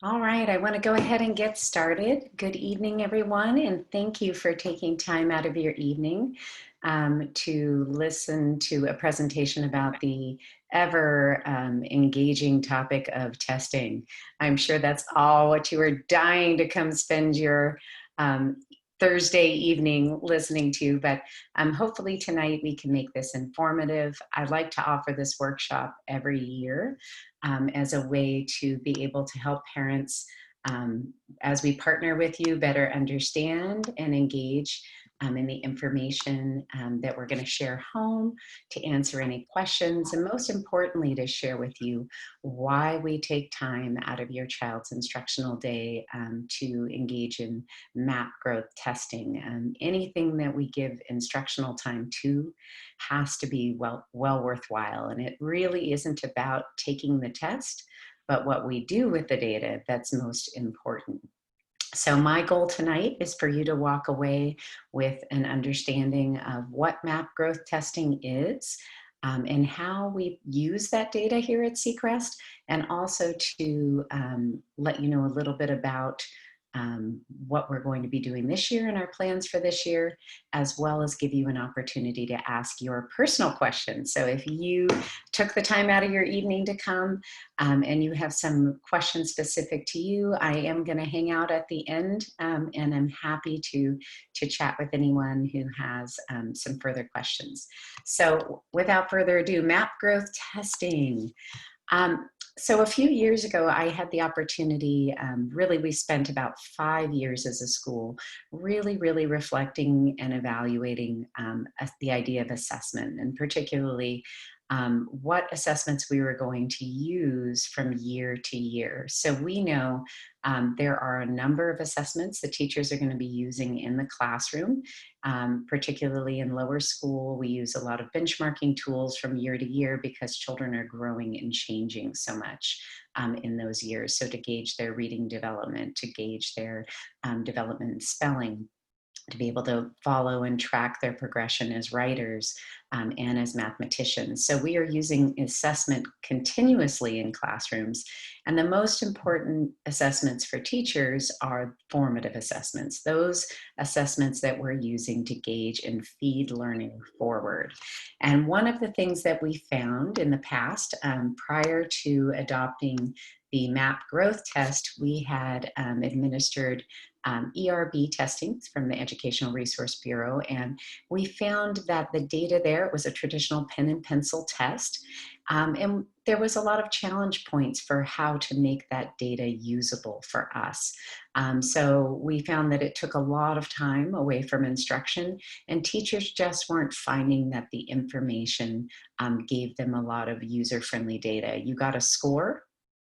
All right, I want to go ahead and get started. Good evening, everyone, and thank you for taking time out of your evening to listen to a presentation about the ever engaging topic of testing. I'm sure that's all what you were dying to come spend your um, Thursday evening listening to, but hopefully tonight we can make this informative. I like to offer this workshop every year as a way to be able to help parents as we partner with you better understand and engage in the information that we're going to share home, to answer any questions, and most importantly, to share with you why we take time out of your child's instructional day to engage in map growth testing. Anything that we give instructional time to has to be well worthwhile. And it really isn't about taking the test, but what we do with the data that's most important. So my goal tonight is for you to walk away with an understanding of what map growth testing is, and how we use that data here at Seacrest, and also to let you know a little bit about what we're going to be doing this year and our plans for this year, as well as give you an opportunity to ask your personal questions. So if you took the time out of your evening to come and you have some questions specific to you, I am going to hang out at the end, and I'm happy to chat with anyone who has some further questions. So without further ado, map growth testing. So a few years ago, I had the opportunity, really, we spent about 5 years as a school, really reflecting and evaluating the idea of assessment, and particularly what assessments we were going to use from year to year. So we know there are a number of assessments that teachers are going to be using in the classroom. Particularly in lower school, we use a lot of benchmarking tools from year to year because children are growing and changing so much in those years. So to gauge their reading development, to gauge their development in spelling, to be able to follow and track their progression as writers and as mathematicians. So we are using assessment continuously in classrooms. And the most important assessments for teachers are formative assessments, those assessments that we're using to gauge and feed learning forward. And one of the things that we found in the past, prior to adopting the MAP growth test, we had administered ERB testing from the Educational Resource Bureau, and we found that the data there, it was a traditional pen and pencil test, and there was a lot of challenge points for how to make that data usable for us. So we found that it took a lot of time away from instruction, and teachers just weren't finding that the information gave them a lot of user-friendly data. You got a score,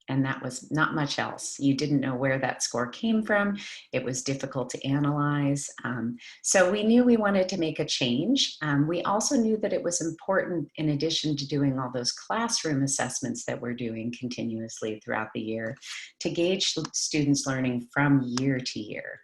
and that was not much else. You didn't know where that score came from. It was difficult to analyze. So we knew we wanted to make a change. We also knew that it was important, in addition to doing all those classroom assessments that we're doing continuously throughout the year, to gauge students' learning from year to year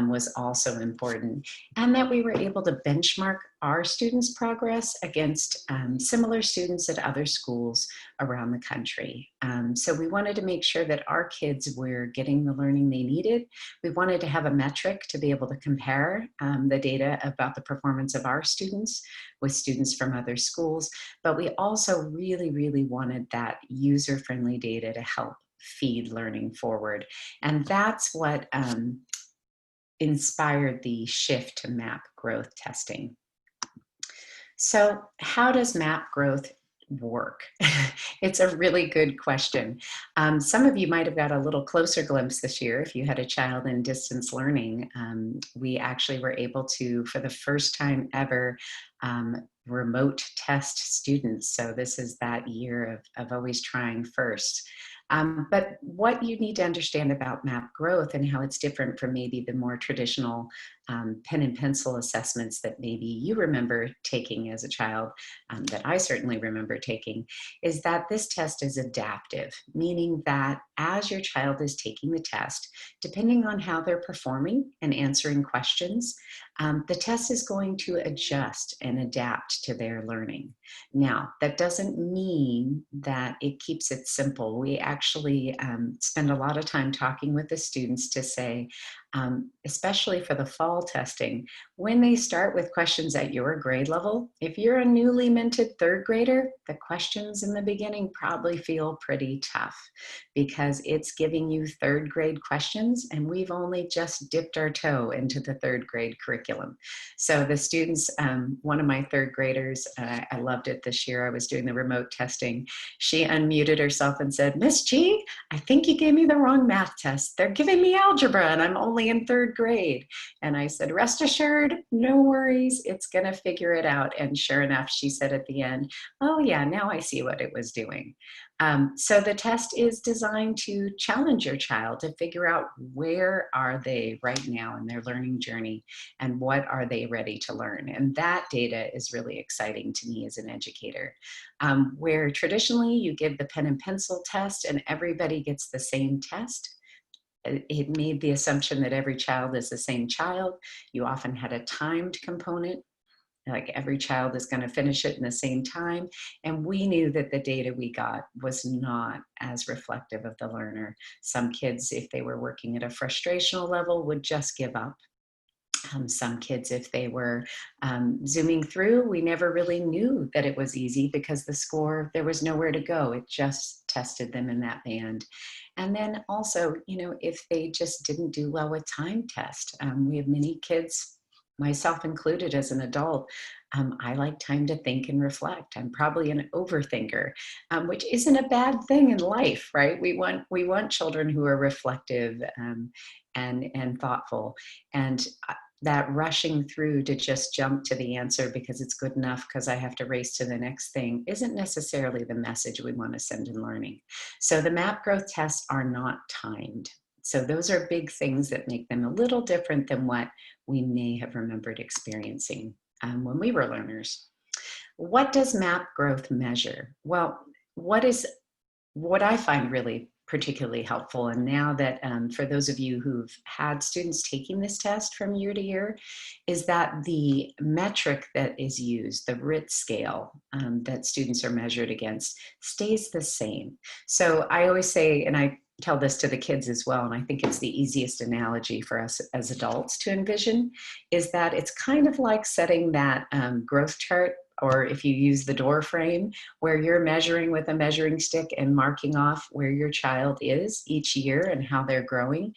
was also important. And that we were able to benchmark our students' progress against similar students at other schools around the country. So we wanted to make sure that our kids were getting the learning they needed. We wanted to have a metric to be able to compare the data about the performance of our students with students from other schools, but we also really wanted that user-friendly data to help feed learning forward. And that's what inspired the shift to MAP growth testing. So how does MAP growth work? It's a really good question. Some of you might have got a little closer glimpse this year if you had a child in distance learning. We actually were able to, for the first time ever, remote test students. So this is that year of always trying first. But what you need to understand about MAP growth and how it's different from maybe the more traditional pen and pencil assessments that maybe you remember taking as a child, that I certainly remember taking, is that this test is adaptive, meaning that as your child is taking the test, depending on how they're performing and answering questions, the test is going to adjust and adapt to their learning. Now, that doesn't mean that it keeps it simple. We actually spend a lot of time talking with the students to say, especially for the fall testing, when they start with questions at your grade level, if you're a newly minted third grader, the questions in the beginning probably feel pretty tough because it's giving you third grade questions and we've only just dipped our toe into the third grade curriculum. So the students, one of my third graders, I loved it this year, I was doing the remote testing, she unmuted herself and said, "Miss G, I think you gave me the wrong math test. They're giving me algebra and I'm only in third grade." And I said, "Rest assured, no worries, it's gonna figure it out." And sure enough, she said at the end, "Oh yeah, now I see what it was doing." So the test is designed to challenge your child to figure out where are they right now in their learning journey and what are they ready to learn. And that data is really exciting to me as an educator. Where traditionally you give the pen and pencil test and everybody gets the same test, it made the assumption that every child is the same child. You often had a timed component, like every child is going to finish it in the same time. And we knew that the data we got was not as reflective of the learner. Some kids, if they were working at a frustrational level, would just give up. Some kids, if they were zooming through, we never really knew that it was easy because the score, there was nowhere to go. It just tested them in that band. And then also, if they just didn't do well with time test, we have many kids, myself included as an adult, I like time to think and reflect. I'm probably an overthinker, which isn't a bad thing in life, right? We want children who are reflective and thoughtful. And that rushing through to just jump to the answer because it's good enough because I have to race to the next thing isn't necessarily the message we want to send in learning. So the MAP growth tests are not timed. So those are big things that make them a little different than what we may have remembered experiencing when we were learners. What does MAP growth measure? Well, what I find really particularly helpful, and now that for those of you who've had students taking this test from year to year, is that the metric that is used, the RIT scale that students are measured against, stays the same. So I always say, and I tell this to the kids as well, and I think it's the easiest analogy for us as adults to envision, is that it's kind of like setting that growth chart, or if you use the door frame, where you're measuring with a measuring stick and marking off where your child is each year and how they're growing.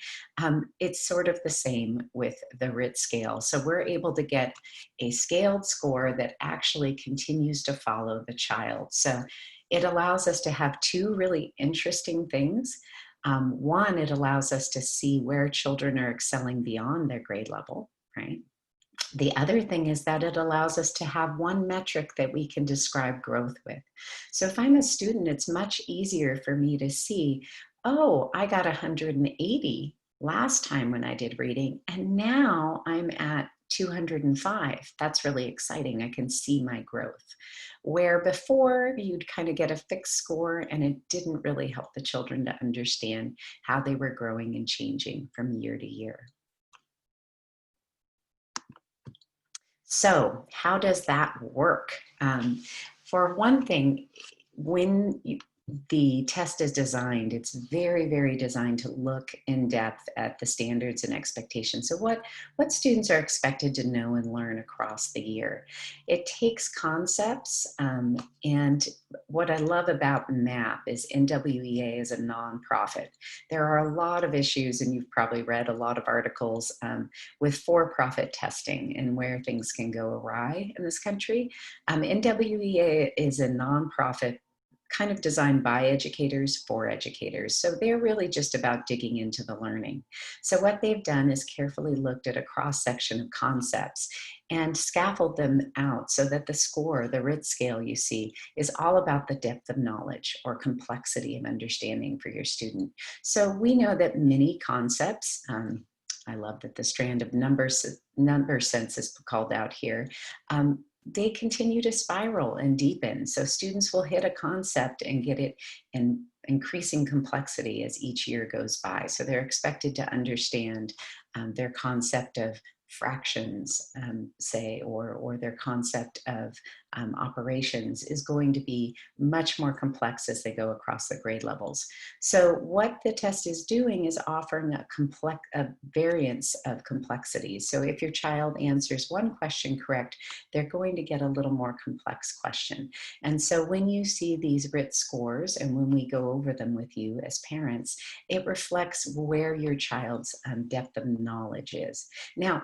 It's sort of the same with the RIT scale. So we're able to get a scaled score that actually continues to follow the child. So it allows us to have two really interesting things. One, it allows us to see where children are excelling beyond their grade level, right? The other thing is that it allows us to have one metric that we can describe growth with. So if I'm a student, it's much easier for me to see, oh, I got 180 last time when I did reading, and now I'm at 205. That's really exciting. I can see my growth. Where before you'd kind of get a fixed score and it didn't really help the children to understand how they were growing and changing from year to year. So how does that work? For one thing, when the test is designed, it's very, very designed to look in depth at the standards and expectations. So what students are expected to know and learn across the year. It takes concepts, and what I love about MAP is NWEA is a nonprofit. There are a lot of issues, and you've probably read a lot of articles with for-profit testing and where things can go awry in this country. NWEA is a nonprofit kind of designed by educators for educators. So they're really just about digging into the learning. So what they've done is carefully looked at a cross-section of concepts and scaffold them out so that the score, the RIT scale you see, is all about the depth of knowledge or complexity of understanding for your student. So we know that many concepts, I love that the strand of number sense is called out here. They continue to spiral and deepen. So students will hit a concept and get it in increasing complexity as each year goes by. So they're expected to understand their concept of fractions, say, or their concept of operations is going to be much more complex as they go across the grade levels. So what the test is doing is offering a variance of complexity. So if your child answers one question correct, they're going to get a little more complex question. And so when you see these RIT scores and when we go over them with you as parents, it reflects where your child's depth of knowledge is. Now,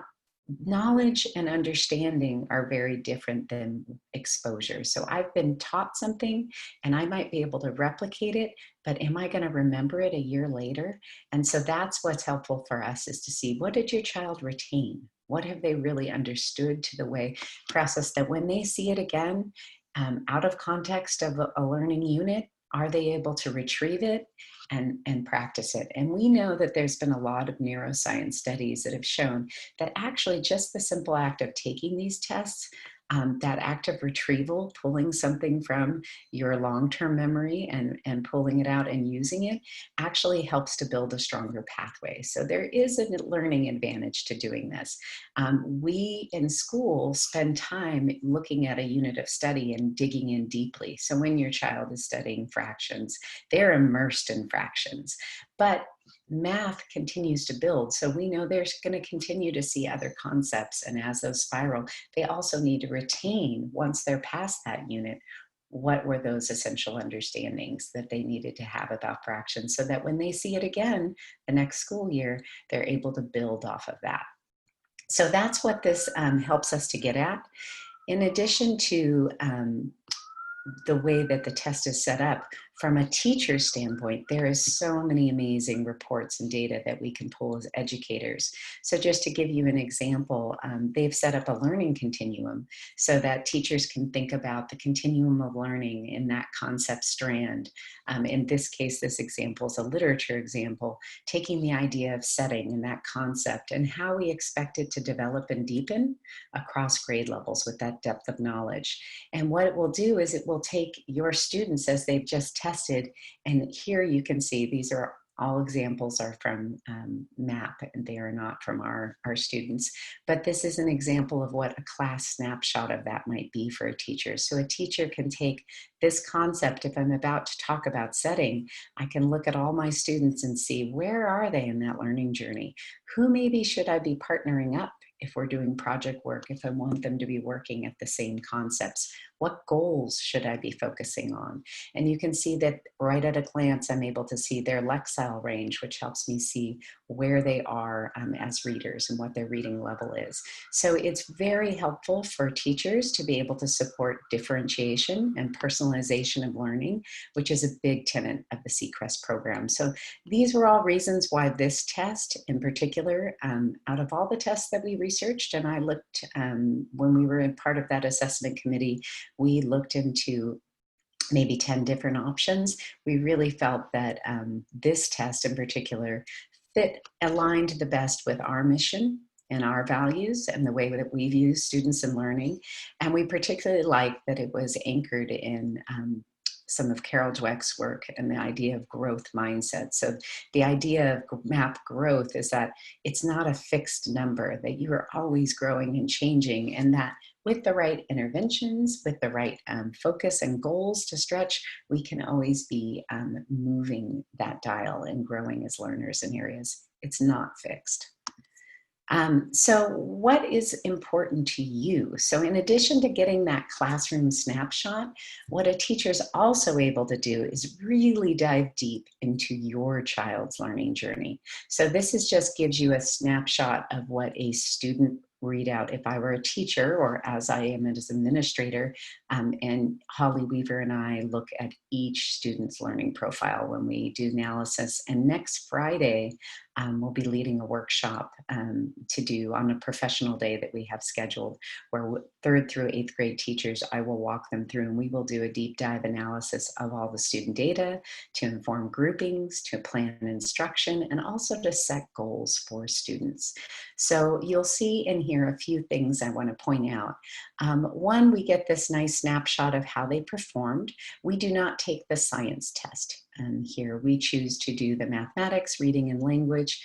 knowledge and understanding are very different than exposure. So I've been taught something and I might be able to replicate it, but am I going to remember it a year later? And so that's what's helpful for us, is to see, what did your child retain? What have they really understood to the way process that when they see it again, out of context of a learning unit, are they able to retrieve it and practice it? And we know that there's been a lot of neuroscience studies that have shown that actually just the simple act of taking these tests, that act of retrieval, pulling something from your long-term memory and pulling it out and using it, actually helps to build a stronger pathway. So there is a learning advantage to doing this. We in school spend time looking at a unit of study and digging in deeply. So when your child is studying fractions, they're immersed in fractions. But math continues to build. So we know they're going to continue to see other concepts. And as those spiral, they also need to retain, once they're past that unit, what were those essential understandings that they needed to have about fractions, so that when they see it again the next school year, they're able to build off of that. So that's what this helps us to get at. In addition to the way that the test is set up, from a teacher's standpoint, there is so many amazing reports and data that we can pull as educators. So just to give you an example, they've set up a learning continuum so that teachers can think about the continuum of learning in that concept strand. In this case, this example is a literature example, taking the idea of setting and that concept and how we expect it to develop and deepen across grade levels with that depth of knowledge. And what it will do is it will take your students as they've just tested, and here you can see these are all examples are from MAP, and they are not from our students. But this is an example of what a class snapshot of that might be for a teacher. So a teacher can take this concept. If I'm about to talk about setting, I can look at all my students and see, where are they in that learning journey? Who maybe should I be partnering up if we're doing project work, if I want them to be working at the same concepts? What goals should I be focusing on? And you can see that right at a glance, I'm able to see their Lexile range, which helps me see where they are as readers and what their reading level is. So it's very helpful for teachers to be able to support differentiation and personalization of learning, which is a big tenet of the Seacrest program. So these were all reasons why this test in particular, out of all the tests that we researched, and I looked when we were in part of that assessment committee, we looked into maybe 10 different options. We really felt that this test in particular aligned the best with our mission and our values and the way that we view students and learning. And we particularly liked that it was anchored in some of Carol Dweck's work and the idea of growth mindset. So the idea of MAP growth is that it's not a fixed number, that you are always growing and changing, and that with the right interventions, with the right focus and goals to stretch, we can always be moving that dial and growing as learners in areas. It's not fixed. So what is important to you? So in addition to getting that classroom snapshot, what a teacher is also able to do is really dive deep into your child's learning journey. So this just gives you a snapshot of what a student readout, if I were a teacher or as I am as administrator, and Holly Weaver and I look at each student's learning profile when we do analysis. And next Friday, will be leading a workshop to do on a professional day that we have scheduled, where 3rd through 8th grade teachers, I will walk them through, and we will do a deep dive analysis of all the student data to inform groupings, to plan instruction, and also to set goals for students. So you'll see in here a few things I want to point out. One, we get this nice snapshot of how they performed. We do not take the science test. Here we choose to do the mathematics, reading, and language,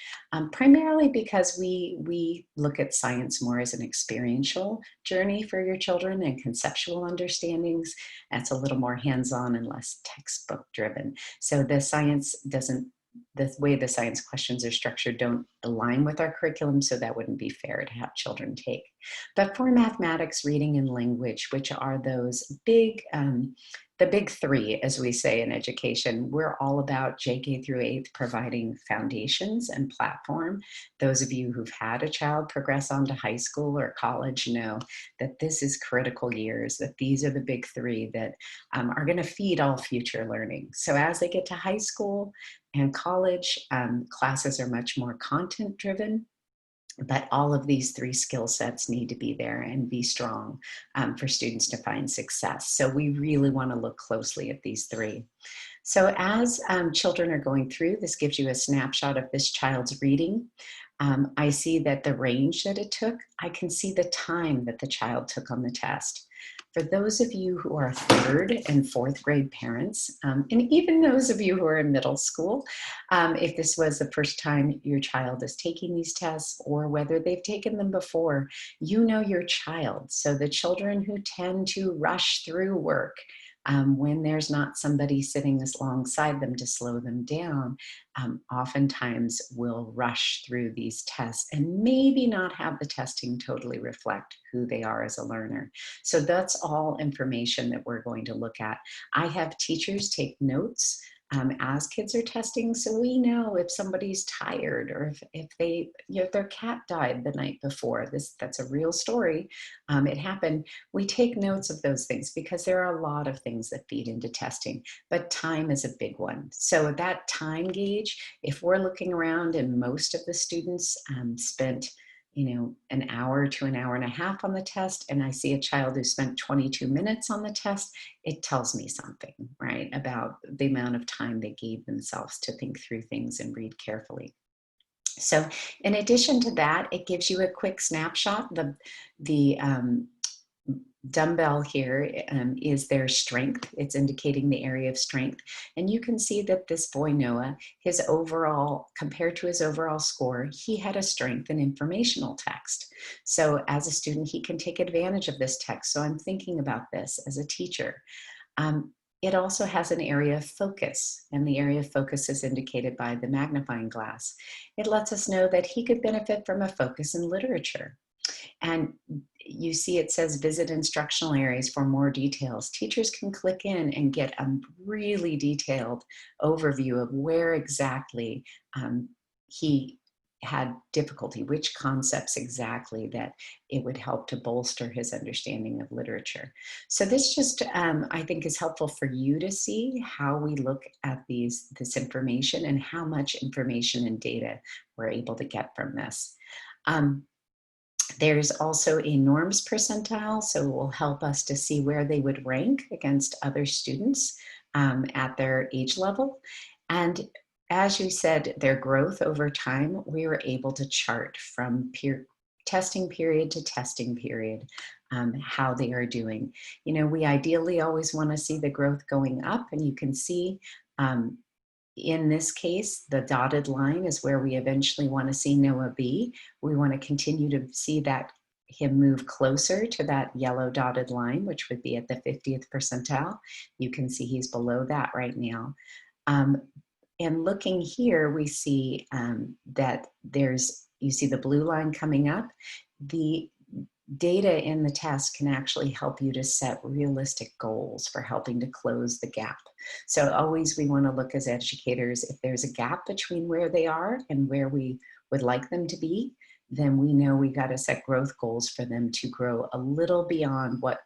primarily because we look at science more as an experiential journey for your children and conceptual understandings. That's a little more hands-on and less textbook driven. So the science doesn't, the way the science questions are structured don't align with our curriculum, so that wouldn't be fair to have children take. But for mathematics, reading, and language, which are those big, the big three, as we say in education, we're all about JK through 8th providing foundations and platform. Those of you who've had a child progress on to high school or college know that this is critical years, that these are the big three that are going to feed all future learning. So as they get to high school and college, classes are much more content driven. But all of these three skill sets need to be there and be strong for students to find success. So we really want to look closely at these three. So as children are going through, this gives you a snapshot of this child's reading. I see that the range that it took, I can see the time that the child took on the test. For those of you who are 3rd and 4th grade parents, and even those of you who are in middle school, if this was the first time your child is taking these tests or whether they've taken them before, you know your child. So the children who tend to rush through work, when there's not somebody sitting alongside them to slow them down, oftentimes will rush through these tests and maybe not have the testing totally reflect who they are as a learner. So that's all information that we're going to look at. I have teachers take notes as kids are testing, so we know if somebody's tired or if they, if their cat died the night before. That's a real story. It happened. We take notes of those things because there are a lot of things that feed into testing, but time is a big one. So that time gauge, if we're looking around and most of the students spent an hour to an hour and a half on the test, and I see a child who spent 22 minutes on the test, it tells me something, right, about the amount of time they gave themselves to think through things and read carefully. So in addition to that, it gives you a quick snapshot. The dumbbell here is their strength. It's indicating the area of strength. And you can see that this boy, Noah, his overall, compared to his overall score, he had a strength in informational text. So as a student, he can take advantage of this text. So I'm thinking about this as a teacher. It also has an area of focus, and the area of focus is indicated by the magnifying glass. It lets us know that he could benefit from a focus in literature. And you see it says visit instructional areas for more details. Teachers can click in and get a really detailed overview of where exactly he had difficulty, which concepts exactly that it would help to bolster his understanding of literature. So this just, I think, is helpful for you to see how we look at this information and how much information and data we're able to get from this. There's also a norms percentile, so it will help us to see where they would rank against other students at their age level. And as you said, their growth over time, we were able to chart from testing period to testing period, how they are doing. We ideally always want to see the growth going up, and you can see in this case, the dotted line is where we eventually want to see Noah be. We want to continue to see him move closer to that yellow dotted line, which would be at the 50th percentile. You can see he's below that right now. And looking here, we see that you see the blue line coming up. The data in the test can actually help you to set realistic goals for helping to close the gap. So always we want to look as educators, if there's a gap between where they are and where we would like them to be, then we know we got to set growth goals for them to grow a little beyond what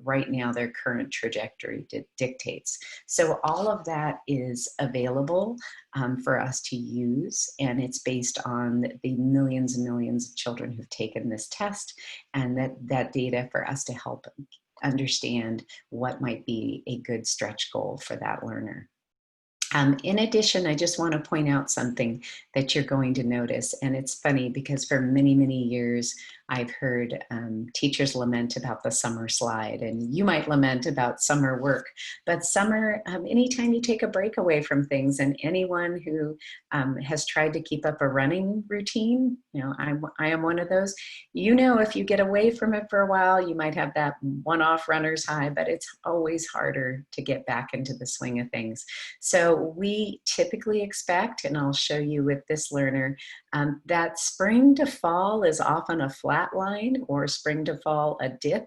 right now their current trajectory dictates. So all of that is available for us to use, and it's based on the millions and millions of children who've taken this test, and that data for us to help understand what might be a good stretch goal for that learner. In addition, I just want to point out something that you're going to notice. And it's funny because for many, many years, I've heard teachers lament about the summer slide, and you might lament about summer work. But summer, anytime you take a break away from things, and anyone who has tried to keep up a running routine, you know, I am one of those. You know, if you get away from it for a while, you might have that one-off runner's high, but it's always harder to get back into the swing of things. So we typically expect, and I'll show you with this learner, that spring to fall is often a flat line, or spring to fall a dip.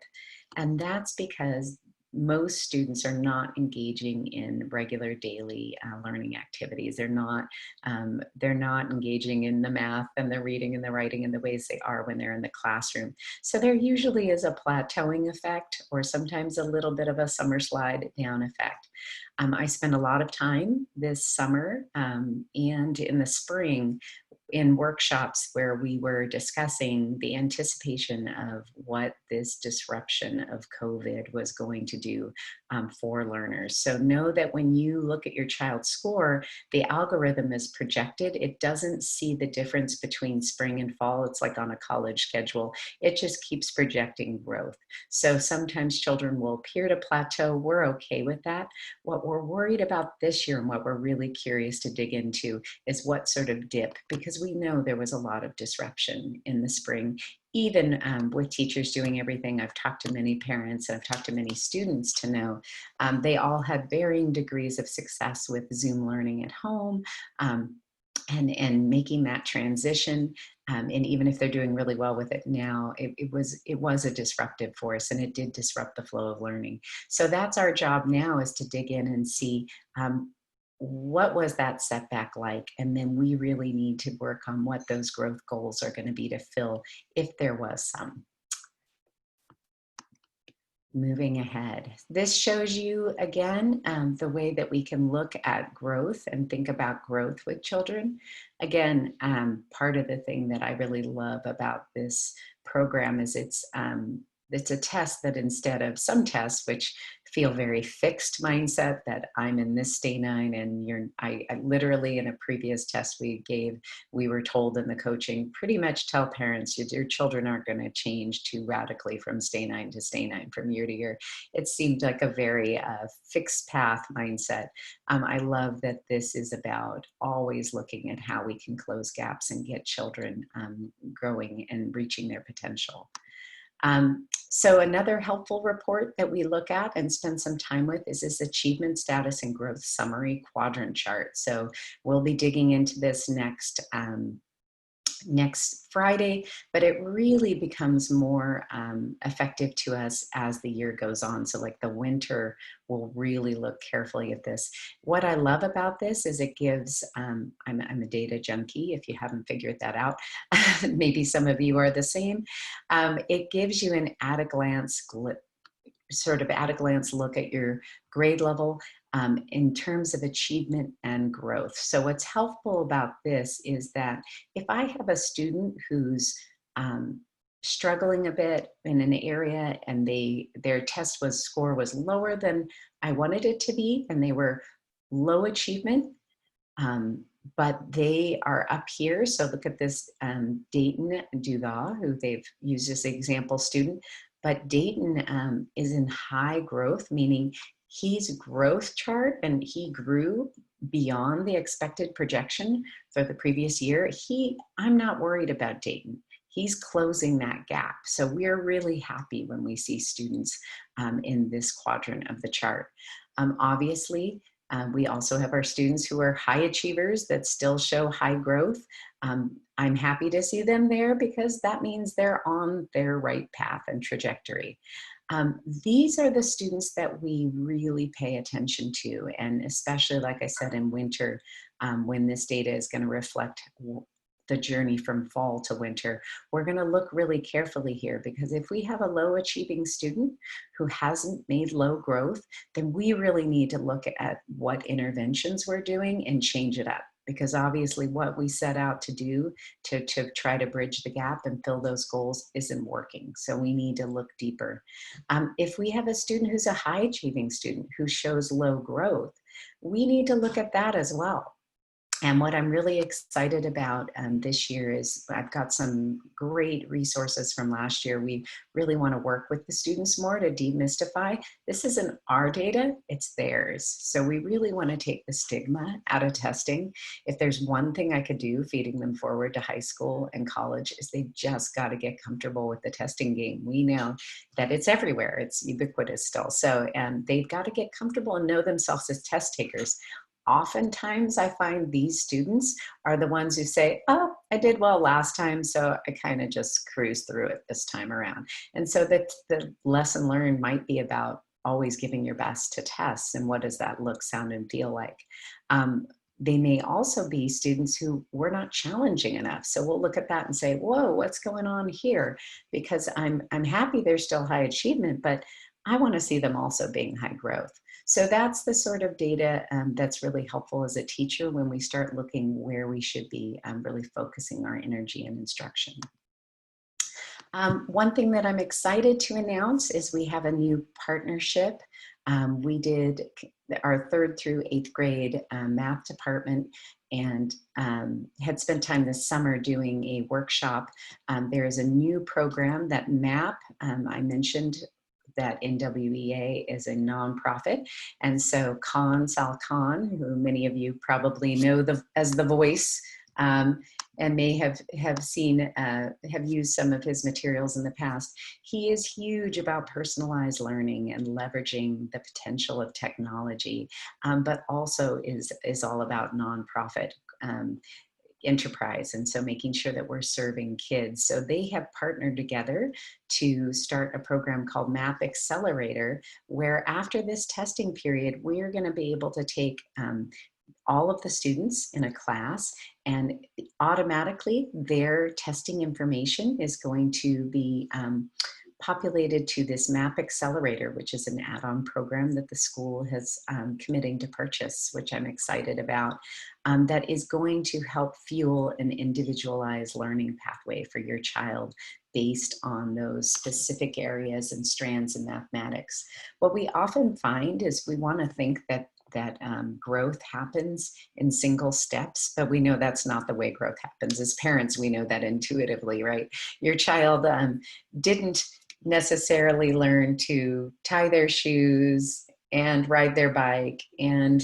And that's because most students are not engaging in regular daily learning activities. They're not engaging in the math and the reading and the writing in the ways they are when they're in the classroom. So there usually is a plateauing effect, or sometimes a little bit of a summer slide down effect. I spent a lot of time this summer and in the spring in workshops where we were discussing the anticipation of what this disruption of COVID was going to do for learners. So know that when you look at your child's score, the algorithm is projected. It doesn't see the difference between spring and fall. It's like on a college schedule. It just keeps projecting growth. So sometimes children will appear to plateau. We're okay with that. What we're worried about this year, and what we're really curious to dig into, is what sort of dip, because we know there was a lot of disruption in the spring, even with teachers doing everything. I've talked to many parents, and I've talked to many students to know they all had varying degrees of success with Zoom learning at home, and making that transition. And even if they're doing really well with it now, it was a disruptive force, and it did disrupt the flow of learning. So that's our job now, is to dig in and see what was that setback like? And then we really need to work on what those growth goals are going to be to fill, if there was some. Moving ahead. This shows you again the way that we can look at growth and think about growth with children. Again, part of the thing that I really love about this program is it's a test that, instead of some tests which feel very fixed mindset, that I'm in this stay 9 and I literally, in a previous test we gave, we were told in the coaching, pretty much tell parents your children aren't going to change too radically from stay 9 to stay 9 from year to year. It seemed like a very fixed path mindset. I love that this is about always looking at how we can close gaps and get children growing and reaching their potential. So another helpful report that we look at and spend some time with is this achievement status and growth summary quadrant chart. So we'll be digging into this next Friday, but it really becomes more effective to us as the year goes on. So like the winter, we'll really look carefully at this. What I love about this is it gives, I'm a data junkie, if you haven't figured that out. Maybe some of you are the same. It gives you an at-a-glance look at your grade level in terms of achievement and growth. So what's helpful about this is that if I have a student who's struggling a bit in an area, and their score was lower than I wanted it to be, and they were low achievement, but they are up here. So look at this Dayton Dugas, who they've used as an example student. But Dayton is in high growth, meaning he's growth chart, and he grew beyond the expected projection for the previous year. I'm not worried about Dayton. He's closing that gap. So we're really happy when we see students in this quadrant of the chart. Obviously, we also have our students who are high achievers that still show high growth. I'm happy to see them there, because that means they're on their right path and trajectory. These are the students that we really pay attention to, and especially, like I said, in winter, when this data is going to reflect the journey from fall to winter, we're going to look really carefully here, because if we have a low achieving student who hasn't made low growth, then we really need to look at what interventions we're doing and change it up. Because obviously what we set out to do to try to bridge the gap and fill those goals isn't working. So we need to look deeper. If we have a student who's a high achieving student who shows low growth, we need to look at that as well. And what I'm really excited about this year is I've got some great resources from last year. We really want to work with the students more to demystify. This isn't our data, it's theirs. So we really want to take the stigma out of testing. If there's one thing I could do feeding them forward to high school and college, is they just got to get comfortable with the testing game. We know that it's everywhere, it's ubiquitous still. So, and they've got to get comfortable and know themselves as test takers. Oftentimes I find these students are the ones who say, oh, I did well last time, so I kind of just cruised through it this time around. And so the lesson learned might be about always giving your best to tests, and what does that look, sound, and feel like. They may also be students who were not challenging enough. So we'll look at that and say, whoa, what's going on here? Because I'm happy they're still high achievement, but I want to see them also being high growth. So that's the sort of data that's really helpful as a teacher when we start looking where we should be really focusing our energy and instruction. One thing that I'm excited to announce is we have a new partnership. We did our 3rd through 8th grade math department and had spent time this summer doing a workshop. There is a new program that MAP, I mentioned that NWEA is a nonprofit. And so Sal Khan, who many of you probably know as the voice, and may have seen, have used some of his materials in the past. He is huge about personalized learning and leveraging the potential of technology, but also is all about nonprofit enterprise, and so making sure that we're serving kids. So they have partnered together to start a program called MAP Accelerator, where after this testing period, we're going to be able to take all of the students in a class, and automatically their testing information is going to be populated to this MAP Accelerator, which is an add-on program that the school has committing to purchase, which I'm excited about, that is going to help fuel an individualized learning pathway for your child based on those specific areas and strands in mathematics. What we often find is we want to think that growth happens in single steps, but we know that's not the way growth happens. As parents, we know that intuitively, right? Your child didn't necessarily learn to tie their shoes and ride their bike and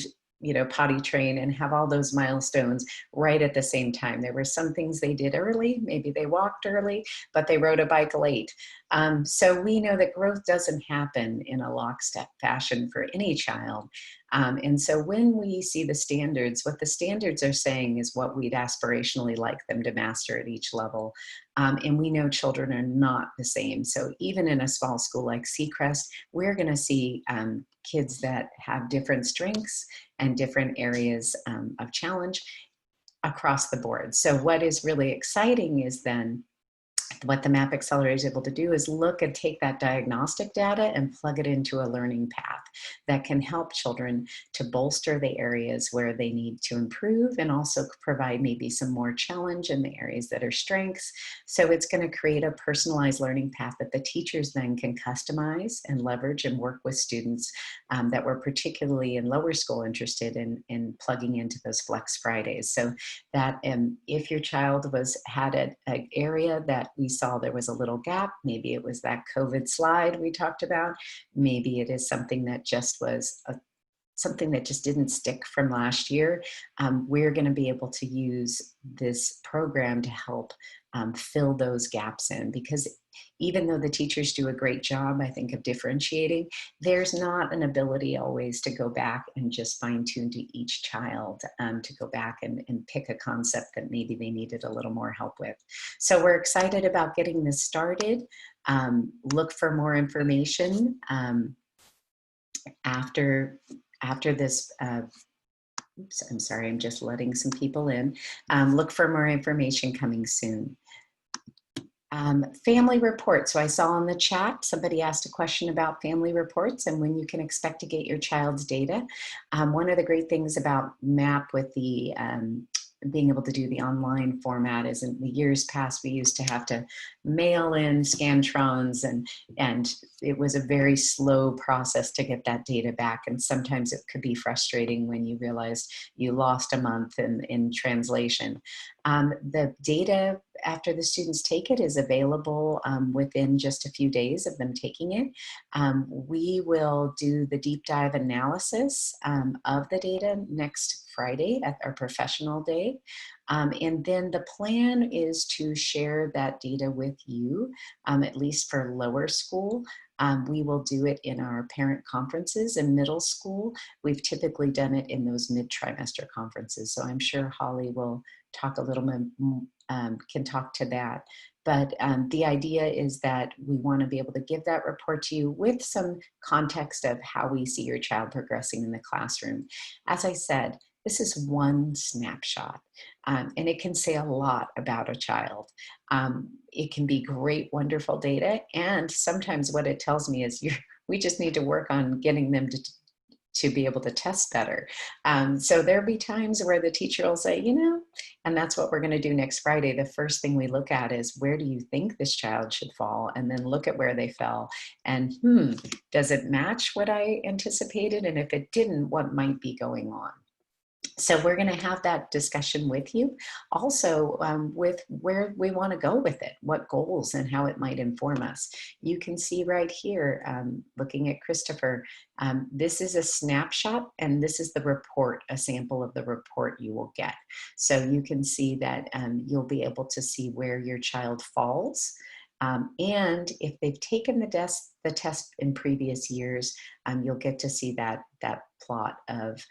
potty train and have all those milestones right at the same time. There were some things they did early, maybe they walked early, but they rode a bike late. So we know that growth doesn't happen in a lockstep fashion for any child. And so when we see the standards, what the standards are saying is what we'd aspirationally like them to master at each level. And we know children are not the same. So even in a small school like Seacrest, we're going to see kids that have different strengths and different areas of challenge across the board. So what is really exciting is then what the MAP Accelerator is able to do is look and take that diagnostic data and plug it into a learning path that can help children to bolster the areas where they need to improve and also provide maybe some more challenge in the areas that are strengths. So it's going to create a personalized learning path that the teachers then can customize and leverage and work with students that were particularly in lower school interested in plugging into those Flex Fridays. So that if your child had an area that we saw there was a little gap, maybe it was that COVID slide we talked about, maybe it is something that just was something that just didn't stick from last year, we're going to be able to use this program to help fill those gaps in, because even though the teachers do a great job, I think, of differentiating, there's not an ability always to go back and just fine tune to each child, to go back and pick a concept that maybe they needed a little more help with. So we're excited about getting this started. Look for more information after this Oops, I'm sorry, I'm just letting some people in. Look for more information coming soon. Family reports. So I saw in the chat, somebody asked a question about family reports and when you can expect to get your child's data. One of the great things about MAP with the being able to do the online format is in the years past, we used to have to mail in Scantrons and it was a very slow process to get that data back. And sometimes it could be frustrating when you realized you lost a month in translation. The data after the students take it is available within just a few days of them taking it. We will do the deep dive analysis of the data next Friday at our professional day. And then the plan is to share that data with you, at least for lower school. We will do it in our parent conferences in middle school. We've typically done it in those mid-trimester conferences. So I'm sure Holly will talk a little bit, can talk to that. But the idea is that we want to be able to give that report to you with some context of how we see your child progressing in the classroom. As I said, this is one snapshot, and it can say a lot about a child. It can be great, wonderful data, and sometimes what it tells me is we just need to work on getting them to be able to test better. So there'll be times where the teacher will say, and that's what we're going to do next Friday. The first thing we look at is, where do you think this child should fall? And then look at where they fell. And does it match what I anticipated? And if it didn't, what might be going on? So we're going to have that discussion with you. Also, with where we want to go with it, what goals and how it might inform us. You can see right here, looking at Christopher, this is a snapshot and this is the report, a sample of the report you will get. So you can see that you'll be able to see where your child falls. And if they've taken the test in previous years, you'll get to see that plot of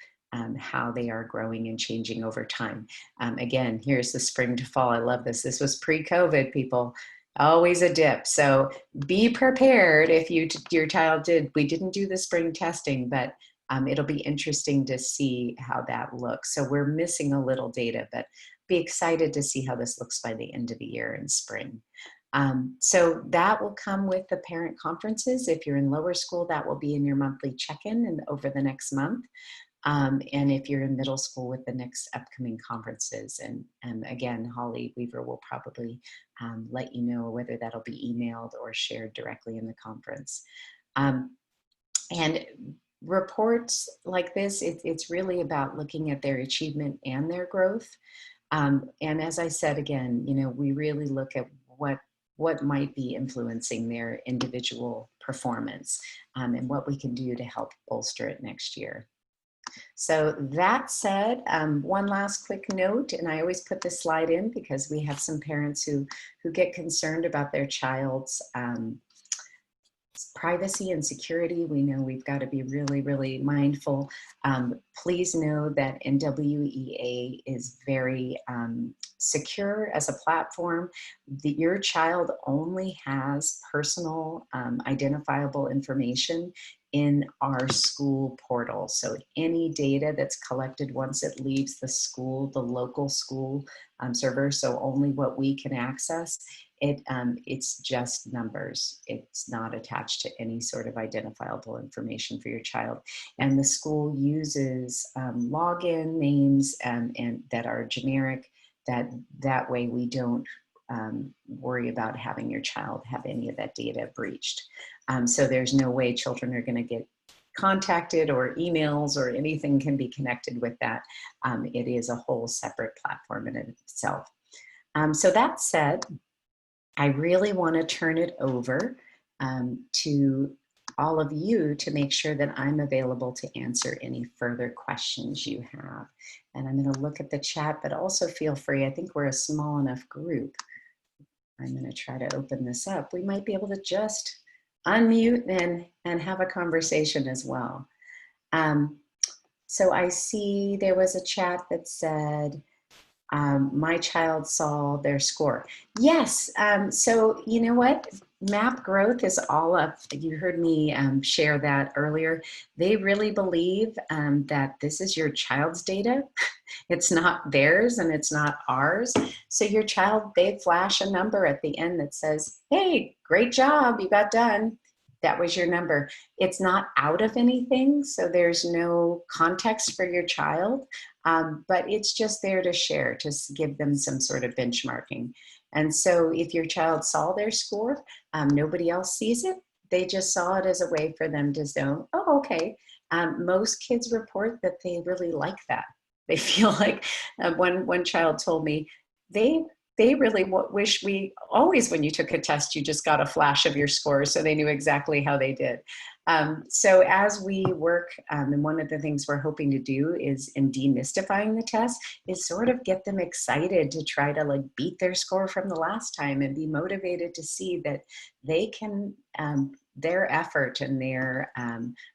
how they are growing and changing over time. Again, here's the spring to fall. I love this. This was pre-COVID, people. Always a dip. So be prepared if your child we didn't do the spring testing, but it'll be interesting to see how that looks. So we're missing a little data, but be excited to see how this looks by the end of the year in spring. So that will come with the parent conferences. If you're in lower school, that will be in your monthly check-in and over the next month. And if you're in middle school, with the next upcoming conferences. And again, Holly Weaver will probably let you know whether that'll be emailed or shared directly in the conference. And reports like this, it's really about looking at their achievement and their growth. And as I said, again, we really look at what might be influencing their individual performance and what we can do to help bolster it next year. So that said, one last quick note, and I always put this slide in because we have some parents who get concerned about their child's privacy and security. We know we've got to be really, really mindful. Please know that NWEA is very secure as a platform. Your child only has personal identifiable information in our school portal. So any data that's collected once it leaves the school, the local school server, so only what we can access, it's just numbers. It's not attached to any sort of identifiable information for your child. And the school uses login names and that are generic, that way we don't worry about having your child have any of that data breached. So there's no way children are going to get contacted or emails or anything can be connected with that. It is a whole separate platform in itself. So that said, I really want to turn it over to all of you to make sure that I'm available to answer any further questions you have. And I'm going to look at the chat, but also feel free. I think we're a small enough group. I'm going to try to open this up. We might be able to just unmute and have a conversation as well. So I see there was a chat that said, my child saw their score. Yes, so you know what? MAP growth is all up. You heard me share that earlier. They really believe that this is your child's data. It's not theirs and it's not ours. So your child, they flash a number at the end that says, hey, great job, you got done. That was your number. It's not out of anything, so there's no context for your child, but it's just there to share, to give them some sort of benchmarking. And so if your child saw their score, nobody else sees it. They just saw it as a way for them to know, oh, okay. Most kids report that they really like that. They feel like one child told me they really wish we always, when you took a test, you just got a flash of your score so they knew exactly how they did. So as we work, and one of the things we're hoping to do is in demystifying the test is sort of get them excited to try to like beat their score from the last time and be motivated to see that they can, their effort and their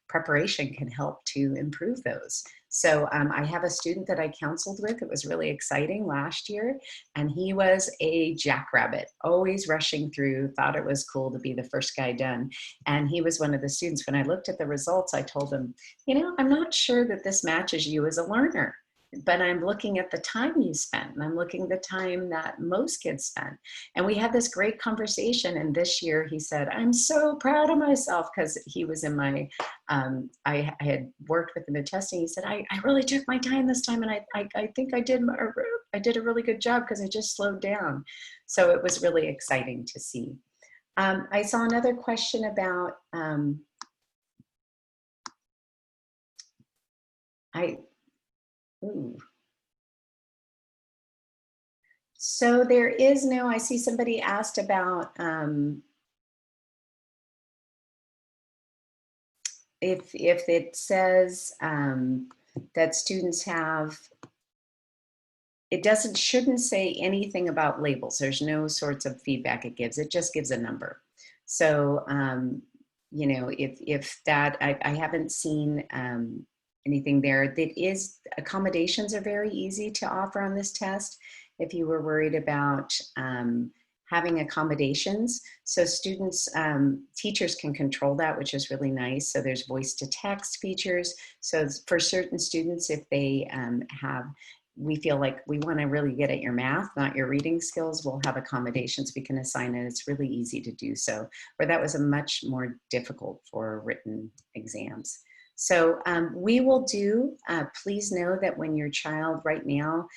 preparation can help to improve those. So I have a student that I counseled with. It was really exciting last year. And he was a jackrabbit, always rushing through, thought it was cool to be the first guy done. And he was one of the students. When I looked at the results, I told him, you know, I'm not sure that this matches you as a learner, but I'm looking at the time you spent, and I'm looking at the time that most kids spent. And we had this great conversation. And this year he said, I'm so proud of myself, because he was in my, I had worked with him in testing. He said, I really took my time this time. And I think I did a really good job because I just slowed down. So it was really exciting to see. I saw another question about, ooh. So there is no, I see somebody asked about if it says that students have, it shouldn't say anything about labels. There's no sorts of feedback it gives. It just gives a number. So, you know, if that, I haven't seen anything there. That is, accommodations are very easy to offer on this test. If you were worried about having accommodations. So students, teachers can control that, which is really nice. So there's voice to text features. So for certain students, if they we feel like we want to really get at your math, not your reading skills, we'll have accommodations we can assign, and it's really easy to do so. Where that was a much more difficult for written exams. So we will do, please know that when your child right now,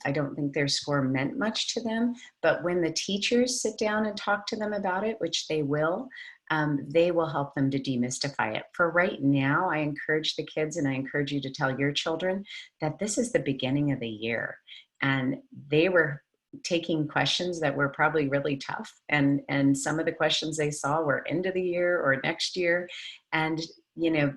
I don't think their score meant much to them, but when the teachers sit down and talk to them about it, which they will help them to demystify it. For right now, I encourage the kids, and I encourage you to tell your children that this is the beginning of the year. And they were taking questions that were probably really tough. And some of the questions they saw were end of the year or next year. And, you know,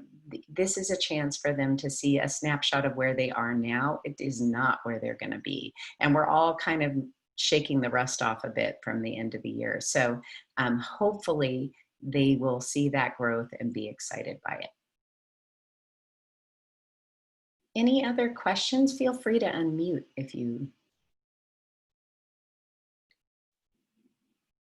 this is a chance for them to see a snapshot of where they are now. It is not where they're going to be. And we're all kind of shaking the rust off a bit from the end of the year. So hopefully they will see that growth and be excited by it. Any other questions? Feel free to unmute if you.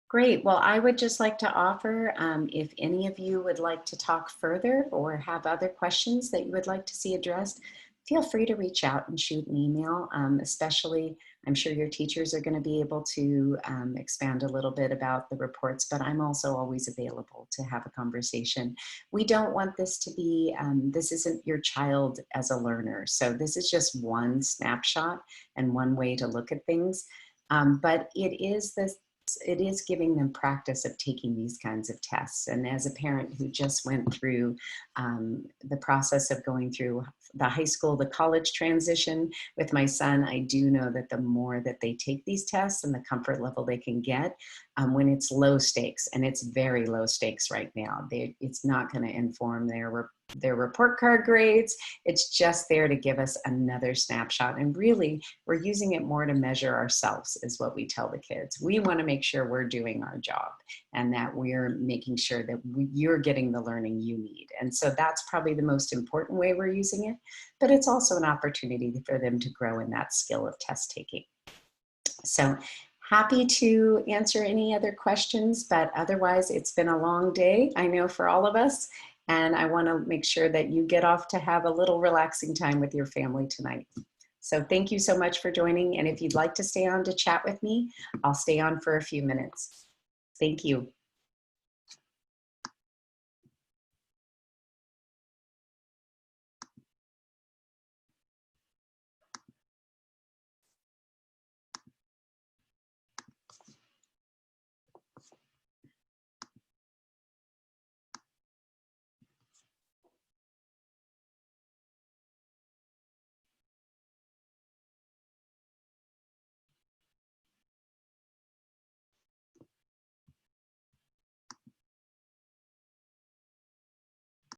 Great. Well, I would just like to offer, if any of you would like to talk further or have other questions that you would like to see addressed, feel free to reach out and shoot an email. Especially, I'm sure your teachers are going to be able to expand a little bit about the reports, but I'm also always available to have a conversation. We don't want this to be, this isn't your child as a learner. So this is just one snapshot and one way to look at things. But it is giving them practice of taking these kinds of tests. And as a parent who just went through the process of going through the high school, the college transition with my son, I do know that the more that they take these tests and the comfort level they can get, when it's low stakes, and it's very low stakes right now, it's not going to inform their report card grades. It's just there to give us another snapshot. And really, we're using it more to measure ourselves, is what we tell the kids. We want to make sure we're doing our job and that we're making sure that you're getting the learning you need. And so that's probably the most important way we're using it, but it's also an opportunity for them to grow in that skill of test taking. So happy to answer any other questions, but otherwise it's been a long day, I know, for all of us. And I want to make sure that you get off to have a little relaxing time with your family tonight. So thank you so much for joining. And if you'd like to stay on to chat with me, I'll stay on for a few minutes. Thank you.